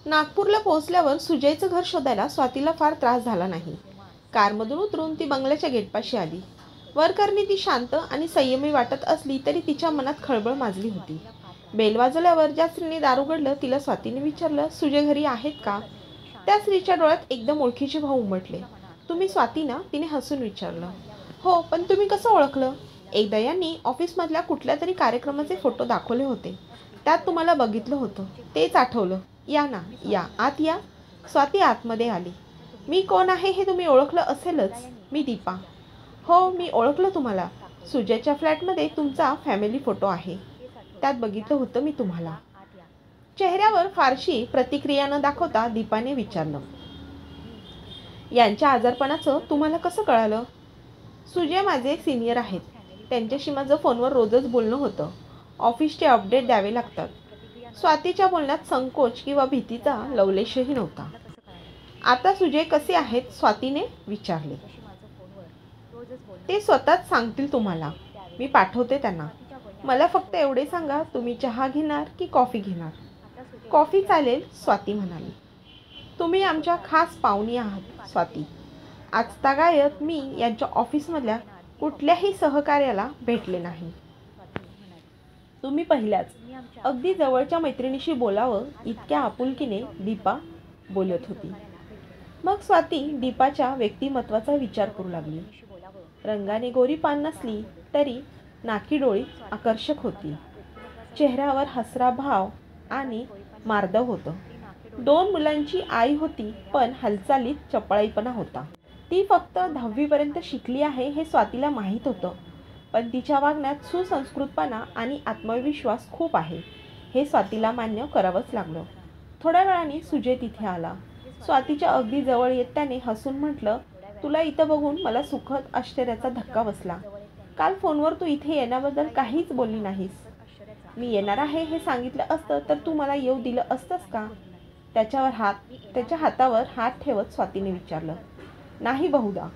नागपूरला पोहोचल्यावर सुजयचं घर शोधायला स्वातीला फार त्रास झाला नाही. कारमधून उतरून ती बंगल्याच्या गेटपाशी आली. वरकरणी ती शांत आणि संयमी वाटत असली तरी तिच्या मनात खळबळ माजली होती. बेल वाजवल्यावर ज्या स्त्रीने दार उघडलं तिला स्वातीने विचारलं, सुजय घरी आहेत का? त्या स्त्रीच्या डोळ्यात एकदम ओळखीचे भाव उमटले. तुम्ही स्वाती ना? तिने हसून विचारलं. हो, पण तुम्ही कसं ओळखलं? एकदा यांनी ऑफिसमधल्या कुठल्या तरी कार्यक्रमाचे फोटो दाखवले होते. त्यात तुम्हाला बघितलं होतं. तेच आठवलं. या ना, या आत या. स्वाती आतमध्ये आली. मी कोण आहे हे तुम्ही ओळखलं असेलच. मी दीपा. हो, मी ओळखलं तुम्हाला. सुजयच्या फ्लॅटमध्ये तुमचा फॅमिली फोटो आहे. त्यात बघितलं होतं मी तुम्हाला. चेहऱ्यावर फारशी प्रतिक्रिया न दाखवता दीपाने विचारलं. यांच्या आजारपणाचं तुम्हाला कसं कळालं? सुजय माझे सिनियर आहेत. त्यांच्याशी माझं फोनवर रोजच बोलणं होतं. ऑफिसचे अपडेट द्यावे लागतात. स्वातीच्या बोलण्यात संकोच किंवा भीतीचा लवलेशही नव्हता. आता सुजय कसे आहेत? स्वातीने विचारले. ते स्वतःच सांगतील तुम्हाला. मी पाठवते त्यांना. मला फक्त एवढे सांगा, तुम्ही चहा घेणार की कॉफी घेणार? कॉफी चालेल, स्वाती म्हणाली. तुम्ही आमच्या खास पाहुणी आहात स्वाती. आजतागायत मी यांच्या ऑफिसमधल्या कुठल्याही सहकार्याला भेटले नाही. तुम्ही पहिल्याच. अगदी जवळच्या मैत्रिणीशी बोलावं इतक्या आपुलकीने दीपा बोलत होती. मग स्वाती दीपाच्या व्यक्तिमत्वाचा विचार करू लागली. रंगाने गोरीपान नसली तरी नाकी डोळी आकर्षक होती. चेहऱ्यावर हसरा भाव आणि मार्दव होतं. 2 मुलांची आई होती, पण हालचालीत चपळाईपणा होता. ती फक्त 10वी शिकली आहे हे स्वातीला माहीत होतं, पण तिच्या वागण्यात सुसंस्कृतपणा आणि आत्मविश्वास खूप आहे हे स्वातीला मान्य करावंच लागलं. थोड्या वेळाने सुजय तिथे आला. स्वातीच्या अगदी जवळ येत त्याने हसून म्हटलं, तुला इथं बघून मला सुखद आश्चर्याचा धक्का बसला. काल फोनवर तू इथे येण्याबद्दल काहीच बोलली नाहीस. मी येणार आहे हे सांगितलं असतं तर तू मला येऊ दिलं असतंस का? त्याच्या हातावर हात ठेवत स्वातीने विचारलं. नाही बहुधा.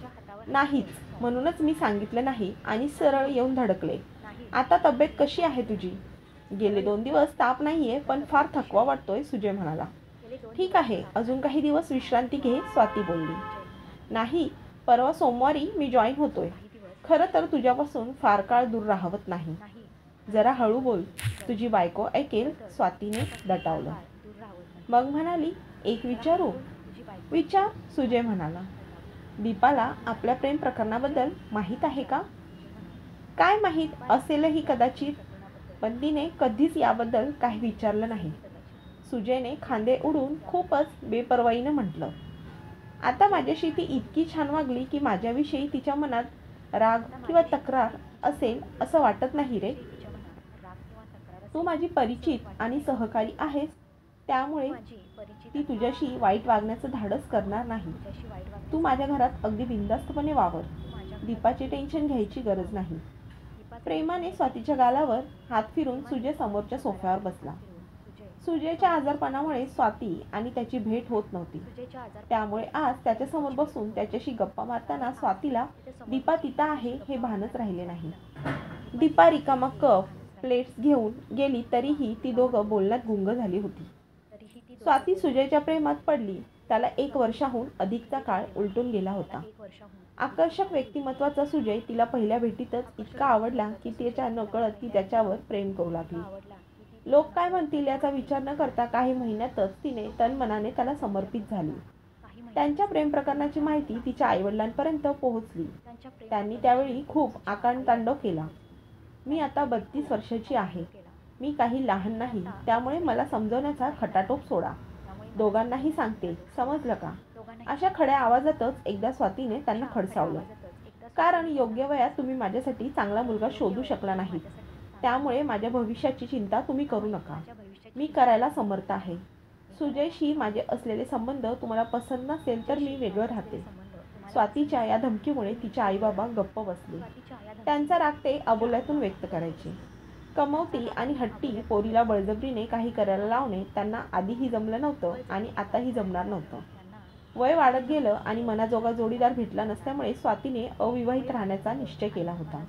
नाहीच, म्हणूनच मी सांगितलं नाही आणि सरळ येऊन धडकले. आता तब्येत कशी आहे तुझी? गेले 2 दिवस ताप नाहीये, पण फार थकवा वाटतोय, सुजय म्हणाला. ठीक आहे, अजून काही दिवस विश्रांती घे, स्वाती बोलली. नाही, परवा सोमवारी मी जॉईन होतोय. खरं तर तुझ्यापासून फार काळ दूर राहवत नाही. जरा हळू बोल, तुझी बायको ऐकेल, स्वातीने दटावलं. मग म्हणाली, एक विचारू? विचार, सुजय म्हणाला. दीपाला आपल्या प्रेम प्रकरणाबद्दल माहीत आहे का? काय माहीत असेलही कदाचित, पण तिने कधीच याबद्दल काही विचारलं नाही. सुजयने खांदे उडून खूपच बेपर्वाईनं म्हटलं. आता माझ्याशी ती इतकी छान वागली की माझ्याविषयी तिच्या मनात राग किंवा तक्रार असेल असं वाटत नाही रे. तू माझी परिचित आणि सहकारी आहेस, त्यामुळे ती तुझ्याशी वाईट वागण्याचं धाडस करणार नाही. तू माझ्या घरात अगदी बिनधास्तपणे वावर. दीपाचे टेन्शन घ्यायची गरज नाही. प्रेमाने स्वातीच्या गालावर हात फिरून सुजय समोरच्या सोफ्यावर बसला. सुजयच्या आजारपणामुळे स्वाती आणि त्याची भेट होत नव्हती. त्यामुळे आज त्याच्यासमोर बसून त्याच्याशी गप्पा मारताना स्वातीला दीपा तिथं आहे हे भानच राहिले नाही. दीपा रिकामा कप प्लेट्स घेऊन गेली तरीही ती दोघं बोलण्यात गुंग झाली होती. स्वाती सुजयच्या प्रेमात पडली. त्याला 1 वर्षाहून अधिकचा काळ उलटून गेला होता. आकर्षक व्यक्तिमत्वाचा सुजय तिला पहिल्या भेटीतच इतका आवडला की त्याच्या नकळत ती त्याच्यावर प्रेम करू लागली. लोक काय म्हणतील याचा विचार न करता काही महिन्यातच तिने तनमनाने त्याला समर्पित झाली. त्यांच्या प्रेम प्रकरणाची माहिती तिच्या आईवडिलांपर्यंत पोहोचली. त्यांनी त्यावेळी खूप आकांडतांडव केला. मी आता 32 वर्षाची आहे. मी काही लहान नाही, त्यामुळे मला समजवण्याचा खटाटोप सोडा. दोघांनाही सांगते, समजलं का? अशा खड्या आवाजातच एकदा स्वातीने त्यांना खडसावलं. कारण योग्य वयात तुम्ही माझ्यासाठी चांगला मुलगा शोधू शकला नाहीत. त्यामुळे माझ्या भविष्याची चिंता तुम्ही करू नका. मी करायला समर्थ आहे. सुजयशी माझे असलेले संबंध तुम्हाला पसंत नसेल तर मी वेगळं राहते. स्वातीच्या या धमकीमुळे तिच्या आईबाबा गप्प बसले. त्यांचा राग ते अबोल्यातून व्यक्त करायचे. कमवती आणि हट्टी पोरीला बळजबरीने काही करायला लावणे त्यांना आधीही जमलं नव्हतं आणि आताही जमणार नव्हतं. वय वाढत गेलं आणि मनाजोगा जोडीदार भेटला नसल्यामुळे स्वातीने अविवाहित राहण्याचा निश्चय केला होता.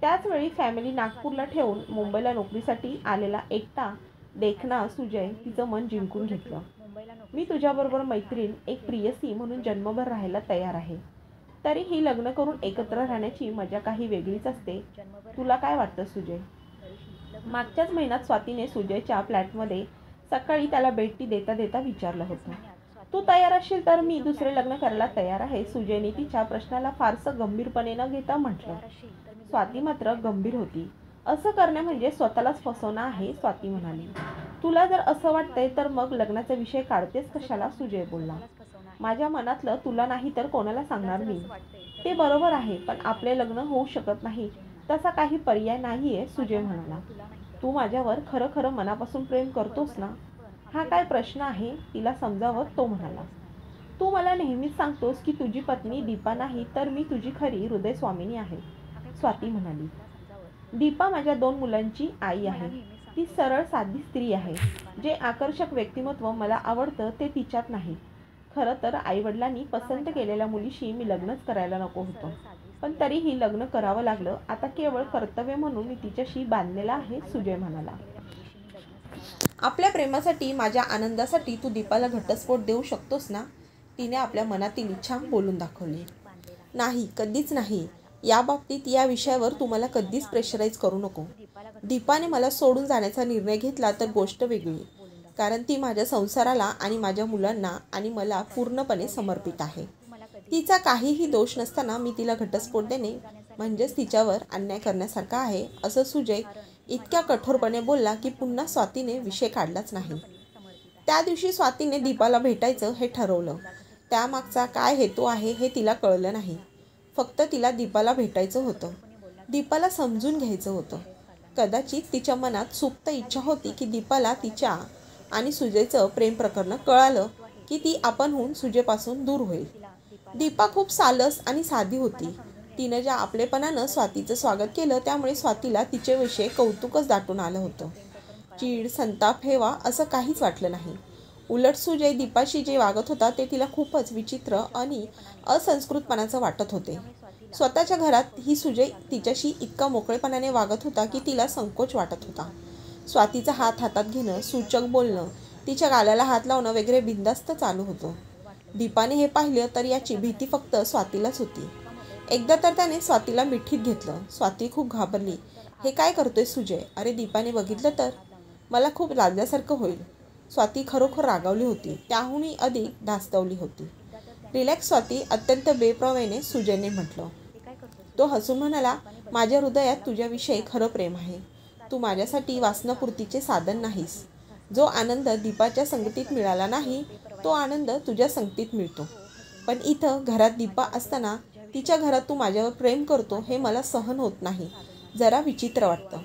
त्याचवेळी फॅमिली नागपूरला ठेवून मुंबईला नोकरीसाठी आलेला एकटा देखणा सुजय तिचं मन जिंकून घेतलं. मी तुझ्याबरोबर मैत्रीण, एक प्रियसी म्हणून जन्मभर राहायला तयार आहे. तरीही लग्न करून एकत्र राहण्याची मजा काही वेगळीच असते. तुला काय वाटतं सुजय? मागच्याच महिन्यात स्वातीने सुजयच्या फ्लॅटमध्ये सकाळी त्याला भेटी देता देता विचारलं होतं. तू तयार असशील तर मी दुसरे लग्न करायला तयार आहे, सुजयने तिच्या प्रश्नाला फारसं गंभीरपणे न घेता म्हटलं. स्वाती मात्र गंभीर होती. असं करणे म्हणजे स्वतःलाच फसवणं आहे, स्वाती म्हणाली. तुला जर असं वाटतंय तर मग लग्नाचा विषय काढतेस कशाला, सुजय बोलला. माझ्या मनातलं तुला नाही तर कोणाला सांगणार मी. ते बरोबर आहे, पण आपले लग्न होऊ शकत नाही तसा काही पर्याय नाहीये, सुजय म्हणाला. तू माझ्यावर खरं खरं मनापासून प्रेम करतोस ना? हा काय प्रश्न आहे, तिला समजावत तो म्हणाला. तू मला नेहमीच सांगतोस की तुझी पत्नी दीपा नाही तर मी तुझी खरी हृदयस्वामिनी आहे, स्वाती म्हणाली. दीपा माझ्या 2 मुलांची आई आहे. ती सरळ साधी स्त्री आहे. जे आकर्षक व्यक्तिमत्व मला आवडतं ते तिच्यात नाही. खरं तर आईवडिलांनी पसंत केलेल्या मुलीशी मी लग्नच करायला नको होतं, पण तरीही लग्न करावं लागलं. आता केवळ कर्तव्य म्हणून मी तिच्याशी बांधलेला आहे, सुजय म्हणाला. आपल्या प्रेमासाठी, माझ्या आनंदासाठी तू दीपाला घटस्फोट देऊ शकतोस ना? तिने आपल्या मनातील इच्छा बोलून दाखवली. नाही, कधीच नाही. या बाबतीत या विषयावर तू मला कधीच प्रेशराईज करू नको. दीपाने मला सोडून जाण्याचा निर्णय घेतला तर गोष्ट वेगळी, कारण ती माझ्या संसाराला आणि माझ्या मुलांना आणि मला पूर्णपणे समर्पित आहे. तिचा काहीही दोष नसताना मी तिला घटस्फोट देणे म्हणजेच तिच्यावर अन्याय करण्यासारखा आहे, असं सुजय इतक्या कठोरपणे बोलला की पुन्हा स्वातीने विषय काढलाच नाही. त्या दिवशी स्वातीने दीपाला भेटायचं हे ठरवलं. त्यामागचा काय हेतू आहे हे तिला कळलं नाही. फक्त तिला दीपाला भेटायचं होतं, दीपाला समजून घ्यायचं होतं. कदाचित तिच्या मनात सुप्त इच्छा होती की दीपाला तिच्या आणि सुजयचं प्रेम प्रकरण कळालं की ती आपणहून सुजयपासून दूर होईल. दीपा खूप सालस आणि साधी होती. तिनं ज्या आपलेपणानं स्वातीचं स्वागत केलं त्यामुळे स्वातीला तिच्याविषयी कौतुकच दाटून आलं होतं. चीड, संताप, हेवा असं काहीच वाटलं नाही. उलट सुजय दीपाशी जे वागत होता ते तिला खूपच विचित्र आणि असंस्कृतपणाचं वाटत होते. स्वतःच्या घरात ही सुजय तिच्याशी इतका मोकळेपणाने वागत होता की तिला संकोच वाटत होता. स्वातीचा हात हातात घेणं, सूचक बोलणं, तिच्या गालाला हात लावणं वगैरे बिनधास्त चालू होतं. दीपाने हे पाहिलं तर याची भीती फक्त स्वातीलाच होती. एकदा तर त्याने स्वातीला मिठीत घेतलं. स्वाती खूप घाबरली. हे काय करतोय सुजय? अरे दीपाने बघितलं तर मला खूप लाजल्यासारखं होईल. स्वाती खरोखर रागावली होती, त्याहूनही अधिक धास्तावली होती. रिलॅक्स स्वाती, अत्यंत बेप्रवाने सुजयने म्हटलं. तो हसून म्हणाला, माझ्या हृदयात तुझ्याविषयी खरं प्रेम आहे. तू माझ्यासाठी वासनापूर्तीचे साधन नाहीस. जो आनंद दीपाच्या संगतीत मिळाला नाही तो आनंद तुझ्या संगतीत मिळतो. पण इथं घरात दीपा असताना तिच्या घरात तू माझ्यावर प्रेम करतो हे मला सहन होत नाही. जरा विचित्र वाटतं.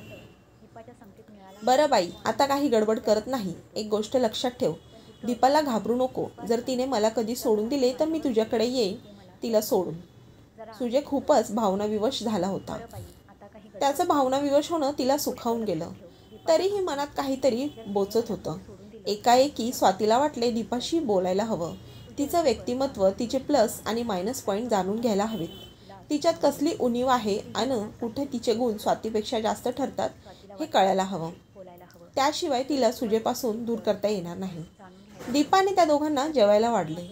बरं बाई, आता काही गडबड करत नाही. एक गोष्ट लक्षात ठेव, दीपाला घाबरू नको. जर तिने मला कधी सोडून दिले तर मी तुझ्याकडे येईन तिला सोडून. सुजय खूपच भावनाविवश झाला होता. त्याचं भावनाविवश होणं तिला सुखावून गेलं. तरीही मनात काहीतरी बोचत होतं. एकाएकी स्वातीला वाटले दीपाशी बोलायला हवं. तिचं व्यक्तिमत्व, तिचे प्लस आणि मायनस पॉईंट जाणून घ्यायला हवेत. तिच्यात कसली उणीव आहे आणि कुठे तिचे गुण स्वातीपेक्षा जास्त ठरतात हे कळायला हवं. त्याशिवाय तिला सुजयपासून दूर करता येणार नाही. दीपाने त्या दोघांना जेवायला वाढले.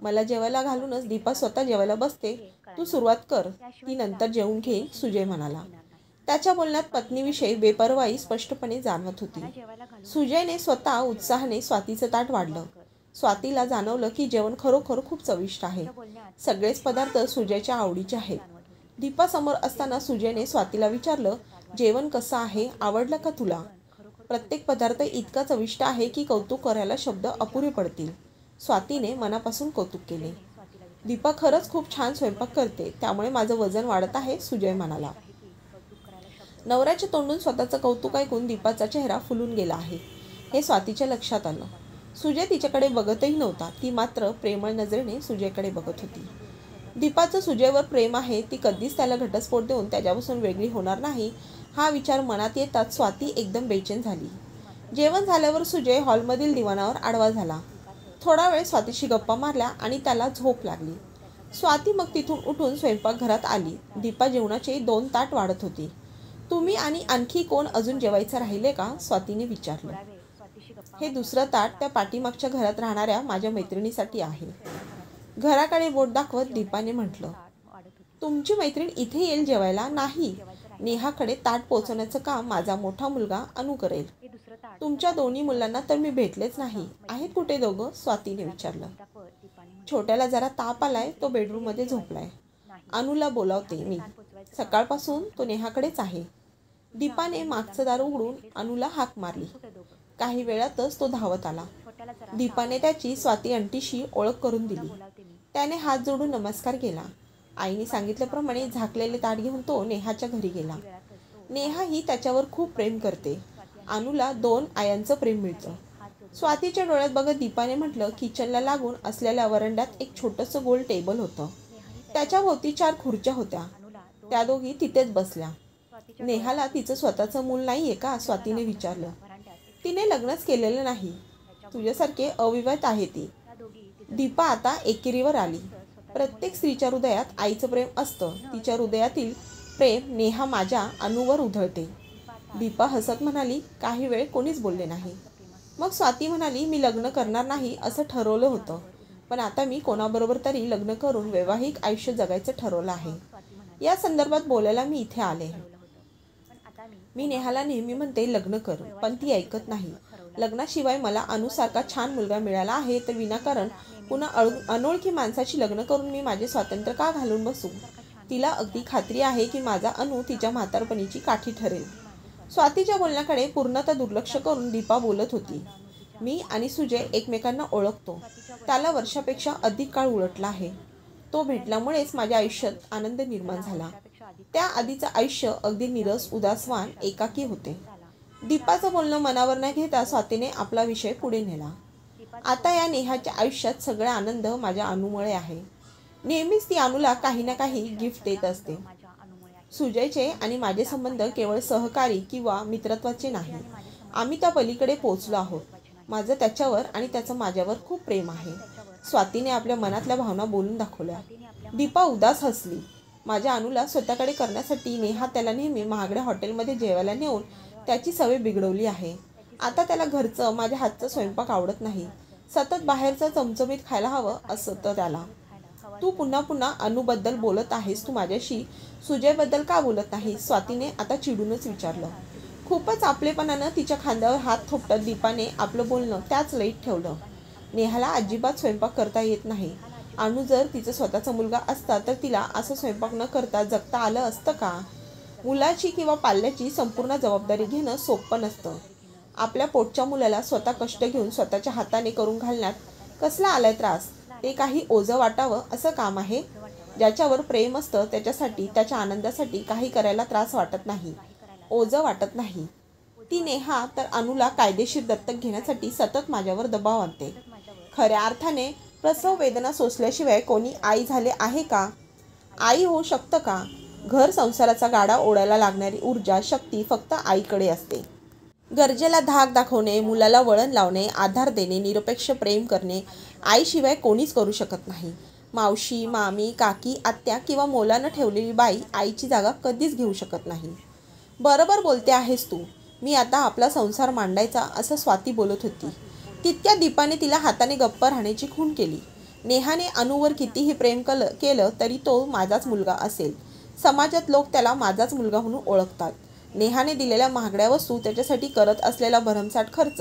मला जेवायला घालूनच दीपा स्वतः जेवायला बसते. तू सुरुवात कर, ती नंतर जेवून घेईल, सुजय म्हणाला. त्याच्या बोलण्यात पत्नीविषयी बेपर्वाई स्पष्टपणे जाणवत होती. सुजयने स्वतः उत्साहाने स्वातीचं ताट वाढलं. स्वातीला जाणवलं की जेवण खरोखर खूप चविष्ट आहे. सगळेच पदार्थ सुजयच्या आवडीचे आहेत. दीपासमोर असताना सुजयने स्वातीला विचारलं, जेवण कसं आहे, आवडलं का तुला? प्रत्येक पदार्थ इतका चविष्ट आहे की कौतुक करायला शब्द अपुरे पडतील. स्वातीने मनापासून कौतुक केले. दीपा खरंच खूप छान स्वयंपाक करते, त्यामुळे माझं वजन वाढत आहे, सुजय म्हणाला. नवऱ्याच्या तोंडून स्वतःचं कौतुक ऐकून दीपाचा चेहरा फुलून गेला आहे हे स्वातीच्या लक्षात आलं. सुजय तिच्याकडे बघतही नव्हता. ती मात्र प्रेमळ नजरेने सुजयकडे बघत होती. दीपाचं सुजयवर प्रेम आहे. ती कधीच त्याला घटस्फोट देऊन त्याच्यापासून वेगळी होणार नाही हा विचार मनात येताच स्वाती एकदम बेचैन झाली. जेवण झाल्यावर सुजय हॉलमधील दिवाणावर आडवा झाला. थोडा वेळ स्वातीशी गप्पा मारल्या आणि त्याला झोप लागली. स्वाती मग तिथून उठून स्वयंपाकघरात आली. दीपा जेवणाचे 2 ताट वाढत होती. तुम्ही आणि आणखी कोण अजून जेवायचं राहिले का, स्वातीने विचारलं. हे दुसरं ताट त्या पाठीमागच्या घरात राहणाऱ्या माझ्या मैत्रिणीसाठी आहे. घराकडे बोट दाखवत दीपाने म्हटलं, तुमची मैत्रीण इथे येईल जेवायला? नाही, नेहाकडे ताट पोचवण्याचं काम माझा मोठा मुलगा अनु करेल. तुमच्या दोन्ही मुलांना तर मी भेटलेच नाही. आहेत कुठे दोघं? स्वातीने विचारलं. छोट्याला जरा ताप आलाय, तो बेडरूममध्ये झोपलाय. अनुला बोलावते मी. सकाळपासून तो नेहाकडेच आहे. दीपाने मागचं दार उघडून अनुला हाक मारली. काही वेळातच तो धावत आला. दीपाने त्याची स्वाती आंटीशी ओळख करून दिली. त्याने हात जोडून नमस्कार केला. आईने सांगितल्याप्रमाणे झाकलेले ताट घेऊन तो नेहाच्या घरी गेला. नेहा ही त्याच्यावर खूप प्रेम करते. अनुला 2 आयांचं प्रेम मिळतं. स्वातीच्या डोळ्यात बघत दीपाने म्हटलं, किचनला लागून असलेल्या वरंड्यात एक छोटंसं गोल टेबल होतं. त्याच्या भोवती 4 खुर्च्या होत्या. त्या दोघी तिथेच बसल्या. नेहाला तिचं स्वतःचं मूल नाहीये का? स्वातीने विचारलं. तिने लग्नच केलेलं नाही. तुझ्यासारखे अविवाहित आहे ती. दीपा आता एकेरीवर आली. प्रत्येक स्त्रीच्या हृदयात आईचं प्रेम असतं. तिच्या हृदयातील प्रेम नेहा माझ्या अनुवर उधळते. दीपा हसत म्हणाली. काही वेळ कोणीच बोलले नाही. मग स्वाती म्हणाली, मी लग्न करणार नाही असं ठरवलं होतं, पण आता मी कोणाबरोबर तरी लग्न करून वैवाहिक आयुष्य जगायचं ठरवलं आहे. या संदर्भात बोलायला मी इथे आले. मी नेहाला नेहमी म्हणते लग्न कर, पण ती ऐकत नाही. लग्नाशिवाय मला अनुसारखा छान मुलगा मिळाला आहे, तर विनाकारण पुन्हा अनोळखी माणसाची लग्न करून मी माझे स्वातंत्र्य का घालून बसू? तिला अगदी खात्री आहे की माझा अनु तिच्या म्हातारपणीची काठी ठरेल. स्वातीच्या बोलण्याकडे पूर्णतः दुर्लक्ष करून दीपा बोलत होती. मी आणि सुजय एकमेकांना ओळखतो. त्याला वर्षापेक्षा अधिक काळ उलटला आहे. तो भेटल्यामुळेच माझ्या आयुष्यात आनंद निर्माण झाला. त्या आधीचं आयुष्य अगदी निरस, उदासवान, एकाकी होते. दीपाचं बोलणं मनावर न घेता स्वातीने आपला विषय पुढे नेला. आता या नेहाच्या आयुष्यात सगळा आनंद माझ्या अनुमुळे आहे. नेहमीच ती अनुला काही ना काही गिफ्ट देत असते. सुजयचे आणि माझे संबंध केवळ सहकारी किंवा मित्रत्वाचे नाही. आम्ही त्या पलीकडे पोहोचलो आहोत. माझं त्याच्यावर आणि त्याचं माझ्यावर खूप प्रेम आहे. स्वातीने आपल्या मनातल्या भावना बोलून दाखवल्या. दीपा उदास हसली. माझ्या अनुला स्वतःकडे करण्यासाठी नेहा त्याला नेहमी महागड्या हॉटेलमध्ये जेवायला नेऊन त्याची सवय बिघडवली आहे. आता त्याला घरचं, माझ्या हातचं स्वयंपाक आवडत नाही. सतत बाहेरचं चमचमीत खायला हवं असतं त्याला. तू पुन्हा पुन्हा अनुबद्दल बोलत आहेस, तू माझ्याशी सुजयबद्दल का बोलत नाही? स्वातीने आता चिडूनच विचारलं. खूपच आपलेपणानं तिच्या खांद्यावर हात थोपटत दीपाने आपलं बोलणं त्याच लईत ठेवलं. नेहाला अजिबात स्वयंपाक करता येत नाही. अनु जर तिचा स्वतःचा मुलगा असता तर तिला असं स्वयंपाक न करता जगता आलं असतं का? मुलाची किंवा पाल्याची संपूर्ण जबाबदारी घेणं सोपं नसतं. आपल्या पोटच्या मुलाला स्वतः कष्ट घेऊन स्वतःच्या हाताने करून घालण्यात कसला आलाय त्रास? ते काही ओझं वाटावं असं काम आहे? ज्याच्यावर प्रेम असतं त्याच्यासाठी, त्याच्या आनंदासाठी काही करायला त्रास वाटत नाही, ओझं वाटत नाही. ती नेहा तर अनुला कायदेशीर दत्तक घेण्यासाठी सतत माझ्यावर दबाव आणते. खऱ्या अर्थाने प्रसव वेदना सोसल्याशिवाय कोणी आई झाले आहे का? आई होऊ शकतं का? घर संसाराचा गाडा ओढायला लागणारी ऊर्जा, शक्ती फक्त आईकडे असते. गरजेला धाक दाखवणे, मुलाला वळण लावणे, आधार देणे, निरपेक्ष प्रेम करणे आईशिवाय कोणीच करू शकत नाही. मावशी, मामी, काकी, आत्या किंवा मोलानं ठेवलेली बाई आईची जागा कधीच घेऊ शकत नाही. बरोबर बोलते आहेस तू. मी आता आपला संसार मांडायचा असं स्वाती बोलत होती. तितक्या दीपाने तिला हाताने गप्प राहण्याची खूण केली. नेहाने अनुवर कितीही प्रेम केलं तरी तो माझाच मुलगा असेल. समाजात लोक त्याला माझाच मुलगा म्हणून ओळखतात. नेहाने दिलेल्या महागड्या वस्तू, त्याच्यासाठी करत असलेला भरमसाठ खर्च,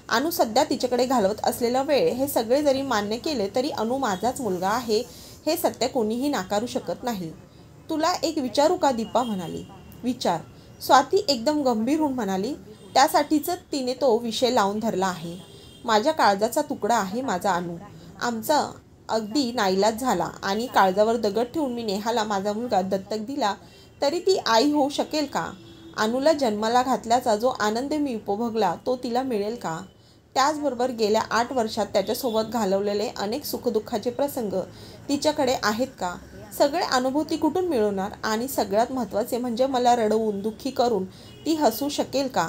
अनु सध्या तिच्याकडे घालवत असलेला वेळ, हे सगळे जरी मान्य केले तरी अनु माझाच मुलगा आहे हे सत्य कोणीही नाकारू शकत नाही. तुला एक विचारू का? दीपा म्हणाली. विचार. स्वाती एकदम गंभीर होऊन म्हणाली. त्यासाठीच तिने तो विषय लावून धरला आहे. माझ्या काळजाचा तुकडा आहे माझा अनु. आमचा अगदी नाईलाज झाला आणि काळजावर दगड ठेवून मी नेहाला माझा मुलगा दत्तक दिला तरी ती आई होऊ शकेल का? अनुला जन्माला घातल्याचा जो आनंद मी उपभोगला तो तिला मिळेल का? त्याचबरोबर गेल्या 8 वर्षात त्याच्यासोबत घालवलेले अनेक सुखदुःखाचे प्रसंग तिच्याकडे आहेत का? सगळे अनुभूती कुठून मिळवणार? आणि सगळ्यात महत्त्वाचे म्हणजे मला रडवून, दुःखी करून ती हसू शकेल का?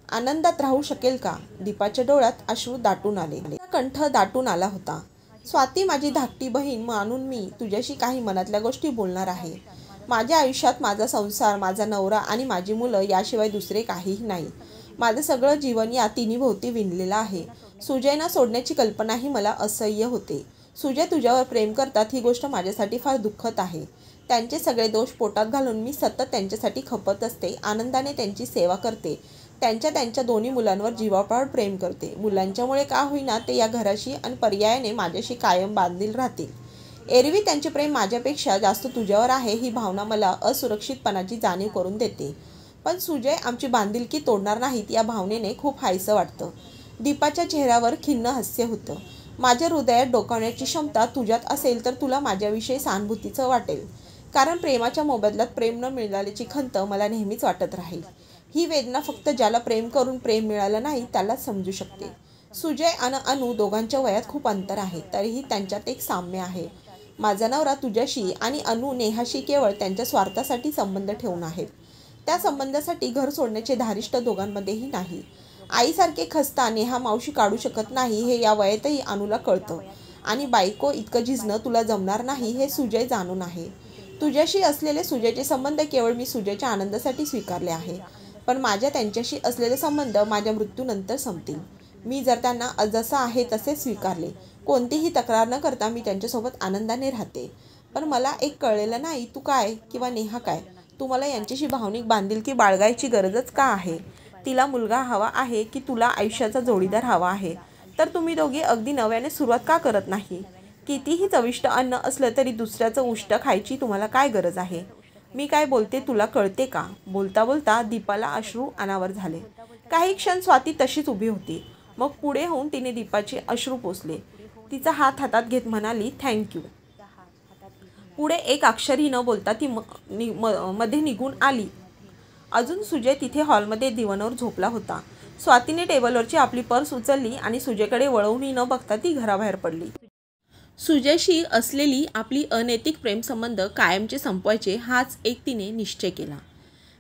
आनंदात राहू शकेल का? दीपाच्या डोळ्यात अश्रू दाटून आले. कंठ दाटून आला होता. स्वाती, माझी धाकटी बहीण मानून मी तुझ्याशी काही मनातल्या गोष्टी बोलणार आहे. माझ्या आयुष्यात माझा संसार, माझा नवरा आणि माझी मुलं याशिवाय दुसरे काहीही नाही. माझं सगळं जीवन या तिन्हीभोवती विणलेलं आहे. सुजयना सोडण्याची कल्पनाही मला असह्य होते. सुजय तुझ्यावर प्रेम करतात ही गोष्ट माझ्यासाठी फार दुःखद आहे. त्यांचे सगळे दोष पोटात घालून मी सतत त्यांच्यासाठी खपत असते, आनंदाने त्यांची सेवा करते, त्यांच्या दोन्ही मुलांवर जीवापाड प्रेम करते. मुलांच्यामुळे का होईना ते या घराशी आणि पर्यायाने माझ्याशी कायम बांधील राहतील. एरवी त्यांचे प्रेम माझ्यापेक्षा जास्त तुझ्यावर आहे ही भावना मला असुरक्षितपणाची जाणीव करून देते. पण सुजय आमची बांधिलकी तोडणार नाहीत या भावनेने खूप हायसं वाटतं. दीपाच्या चेहऱ्यावर खिन्न हास्य होतं. माझ्या हृदयात डोकावण्याची क्षमता तुझ्यात असेल तर तुला माझ्याविषयी सहानुभूतीचं वाटेल. कारण प्रेमाच्या मोबदल्यात प्रेम न मिळाल्याची खंत मला नेहमीच वाटत राहील. ही वेदना फक्त ज्याला प्रेम करून प्रेम मिळालं नाही त्यालाच समजू शकते. सुजय आणि अनु दोघांच्या वयात खूप अंतर आहे, तरीही त्यांच्यात एक साम्य आहे. माझा नवरा तुझ्याशी आणि अनु नेहाशी केवळ त्यांच्या स्वार्थासाठी संबंध ठेवून आहेत. त्या संबंधासाठी घर सोडण्याचे धारिष्ट दोघांमध्येही नाही. आईसारखे खस्ता नेहा मावशी काढू शकत नाही हे या वयातही अनुला कळतं. आणि बायको इतकं झिजणं तुला जमणार नाही हे सुजय जाणून आहे. तुझ्याशी असलेले सुजयचे संबंध केवळ मी सुजयच्या आनंदासाठी स्वीकारले आहे. पण माझ्या त्यांच्याशी असलेले संबंध माझ्या मृत्यूनंतर संपतील. मी जर त्यांना जसं आहे तसे स्वीकारले, कोणतीही तक्रार न करता मी त्यांच्यासोबत आनंदाने राहते. पण मला एक कळलेलं नाही, तू काय किंवा नेहा काय, तुम्हाला यांच्याशी भावनिक बांधिलकी बाळगायची गरजच का आहे? तिला मुलगा हवा आहे की तुला आयुष्याचा जोडीदार हवा आहे? तर तुम्ही दोघे अगदी नव्याने सुरुवात का करत नाही? कितीही चविष्ट अन्न असलं तरी दुसऱ्याचं उष्ट खायची तुम्हाला काय गरज आहे? मी काय बोलते तुला कळते का? बोलता बोलता दीपाला अश्रू अनावर झाले. काही क्षण स्वाती तशीच उभी होती. मग पुढे होऊन तिने दीपाचे अश्रू पुसले. तिचा हात हातात घेत म्हणाली, थँक्यू. पुढे एक अक्षरही न बोलता ती मध्ये निघून आली. अजून सुजय तिथे हॉलमध्ये दिवाणावर झोपला होता. स्वातीने टेबलवरची आपली पर्स उचलली आणि सुजयकडे वळवूनही न बघता ती घराबाहेर पडली. सुजयशी असलेली आपली अनैतिक प्रेमसंबंध कायमचे संपवायचे हाच एक तिने निश्चय केला.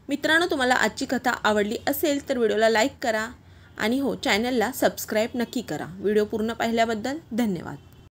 मित्रांनो, तुम्हाला आजची कथा आवडली असेल तर व्हिडिओला लाईक करा आणि चॅनलला सबस्क्राईब नक्की करा. व्हिडिओ पूर्ण पाहिल्याबद्दल धन्यवाद.